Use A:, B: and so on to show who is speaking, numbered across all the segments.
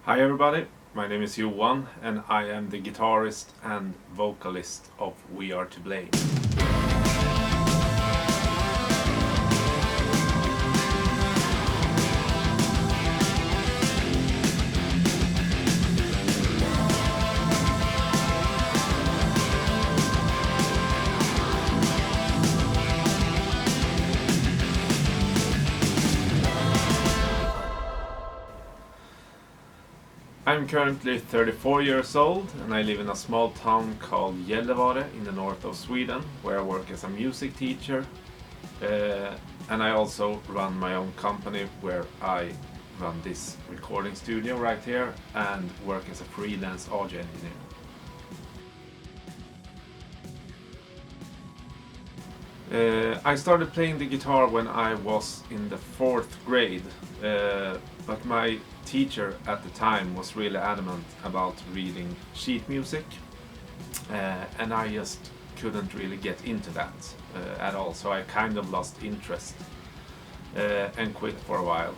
A: Hi everybody, my name is Johan and I am the guitarist and vocalist of We Are To Blame. I'm currently 34 years old and I live in a small town called Gällivare in the north of Sweden, where I work as a music teacher, and I also run my own company where I run this recording studio right here and work as a freelance audio engineer. I started playing the guitar when I was in the 4th grade, but my teacher at the time was really adamant about reading sheet music, and I just couldn't really get into that at all, so I kind of lost interest and quit for a while.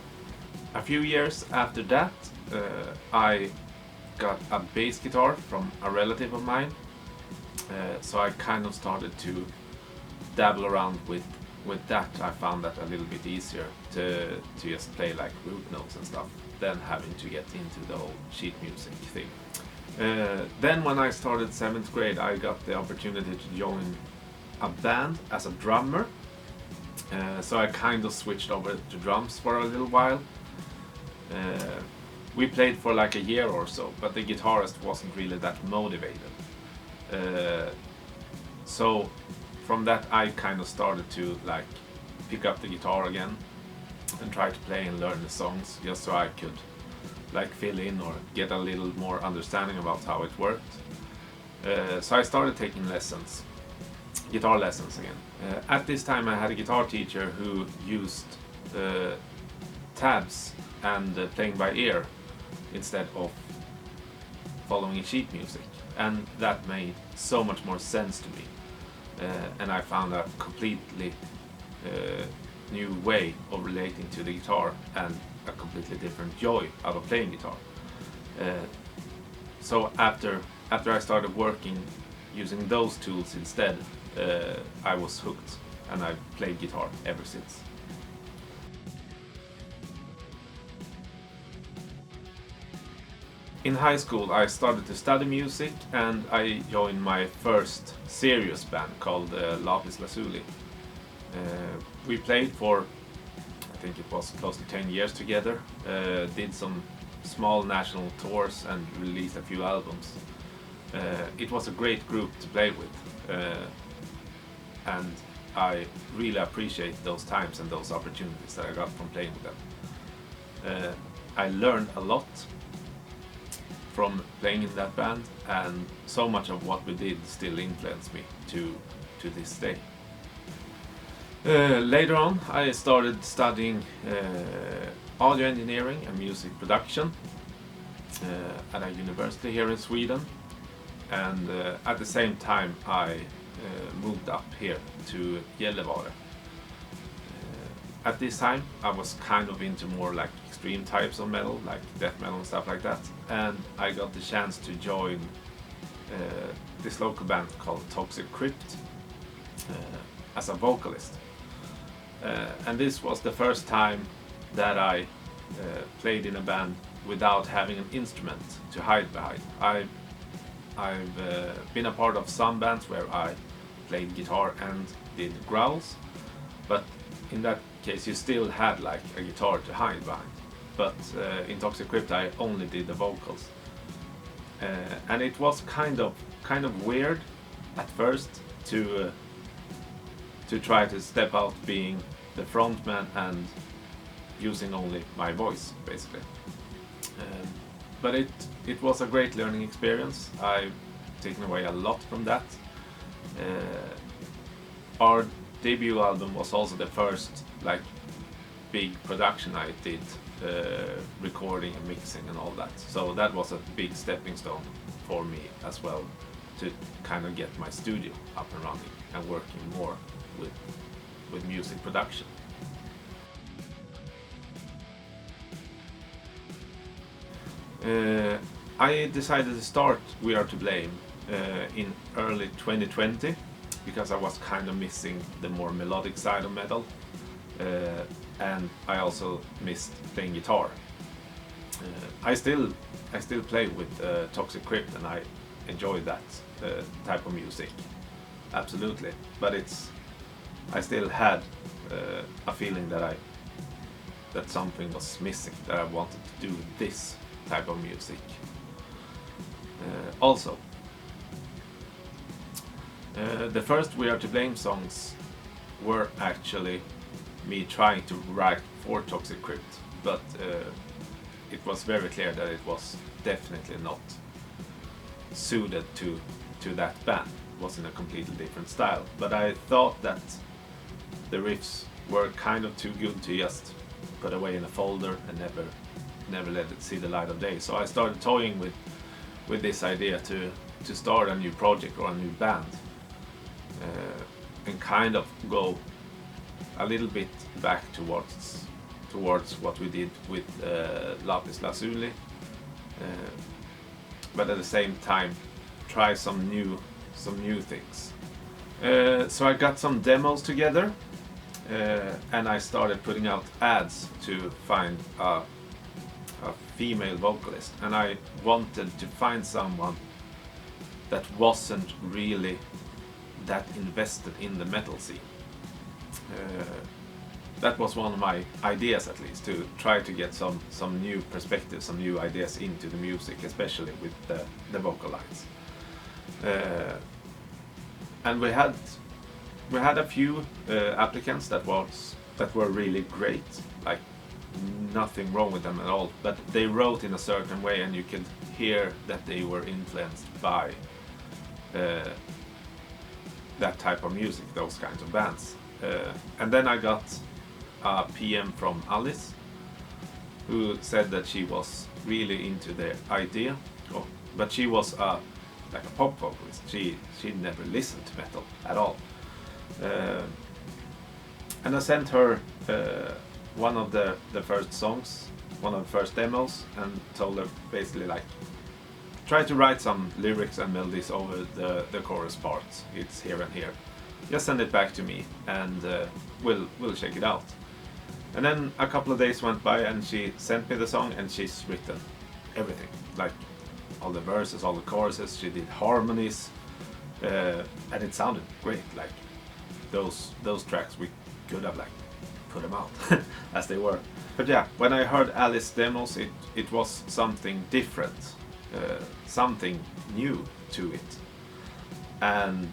A: A few years after that, I got a bass guitar from a relative of mine, so I kind of started to dabble around with that. I found that a little bit easier to just play like root notes and stuff than having to get into the whole sheet music thing. Then when I started 7th grade, I got the opportunity to join a band as a drummer, so I kind of switched over to drums for a little while. We played for like a year or so, but the guitarist wasn't really that motivated, so from that I kind of started to like pick up the guitar again and try to play and learn the songs, just so I could like fill in or get a little more understanding about how it worked. So I started taking lessons, guitar lessons again. At this time I had a guitar teacher who used tabs and playing by ear instead of following sheet music, and that made so much more sense to me. And I found a completely new way of relating to the guitar and a completely different joy out of playing guitar. So after I started working using those tools instead, I was hooked and I've played guitar ever since. In high school I started to study music and I joined my first serious band called Lapis Lazuli. We played for, I think it was close to 10 years together, did some small national tours and released a few albums. It was a great group to play with, and I really appreciate those times and those opportunities that I got from playing with them. I learned a lot from playing in that band, and so much of what we did still influenced me to this day. Later on I started studying audio engineering and music production at a university here in Sweden, and at the same time I moved up here to Gällivare. At this time I was kind of into more like extreme types of metal, like death metal and stuff like that, and I got the chance to join this local band called Toxic Crypt as a vocalist. And this was the first time that I played in a band without having an instrument to hide behind. I've been a part of some bands where I played guitar and did growls, but in that case you still had like a guitar to hide behind. But in Toxic Crypt I only did the vocals, and it was kind of weird at first to try to step out being the frontman and using only my voice basically. But it was a great learning experience. I've taken away a lot from that. Our debut album was also the first like big production I did, recording and mixing and all that, so that was a big stepping stone for me as well, to kind of get my studio up and running and working more with music production. I decided to start We Are To Blame in early 2020 because I was kind of missing the more melodic side of metal, and I also missed playing guitar. I still play with Toxic Crypt, and I enjoy that type of music, absolutely. But I still had a feeling that something was missing, that I wanted to do this type of music. Also, the first We Are To Blame songs were actually me trying to write for Toxic Crypt, but it was very clear that it was definitely not suited to that band. It was in a completely different style. But I thought that the riffs were kind of too good to just put away in a folder and never let it see the light of day. So I started toying with this idea to start a new project or a new band, and kind of go a little bit back towards what we did with Lapis Lazuli, but at the same time try some new things. So I got some demos together, and I started putting out ads to find a female vocalist, and I wanted to find someone that wasn't really that invested in the metal scene. That was one of my ideas, at least, to try to get some new perspectives, some new ideas into the music, especially with the vocal lines. And we had a few applicants that were really great, like nothing wrong with them at all, but they wrote in a certain way, and you could hear that they were influenced by that type of music, those kinds of bands. And then I got a PM from Alice, who said that she was really into the idea, but she was like a pop vocalist. She never listened to metal at all. And I sent her one of the first songs, one of the first demos, and told her basically, like, try to write some lyrics and melodies over the chorus parts. It's here and here. Just send it back to me, and we'll check it out. And then a couple of days went by, and she sent me the song, and she's written everything, like all the verses, all the choruses. She did harmonies, and it sounded great. Like those tracks, we could have like put them out as they were. But yeah, when I heard Alice's demos, it was something different, something new to it, and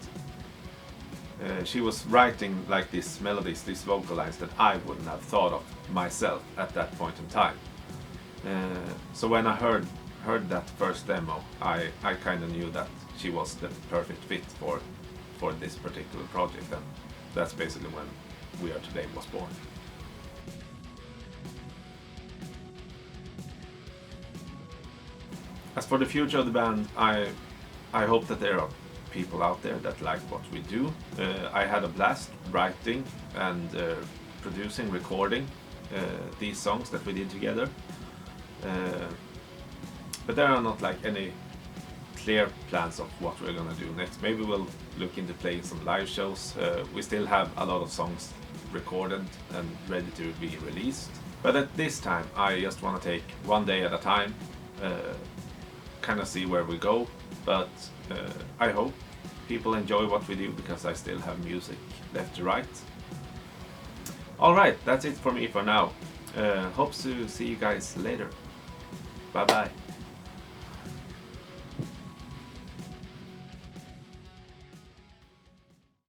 A: she was writing like these melodies, these vocal lines that I wouldn't have thought of myself at that point in time. So when I heard that first demo, I kind of knew that she was the perfect fit for this particular project, and that's basically when We Are To Blame was born. As for the future of the band, I hope that there are people out there that like what we do. I had a blast writing and producing, recording these songs that we did together. But there are not like any clear plans of what we're gonna do next. Maybe we'll look into playing some live shows. We still have a lot of songs recorded and ready to be released. But at this time, I just want to take one day at a time, kind of see where we go. But I hope people enjoy what we do, because I still have music left to write. Alright, that's it for me for now. Hope to see you guys later. Bye bye.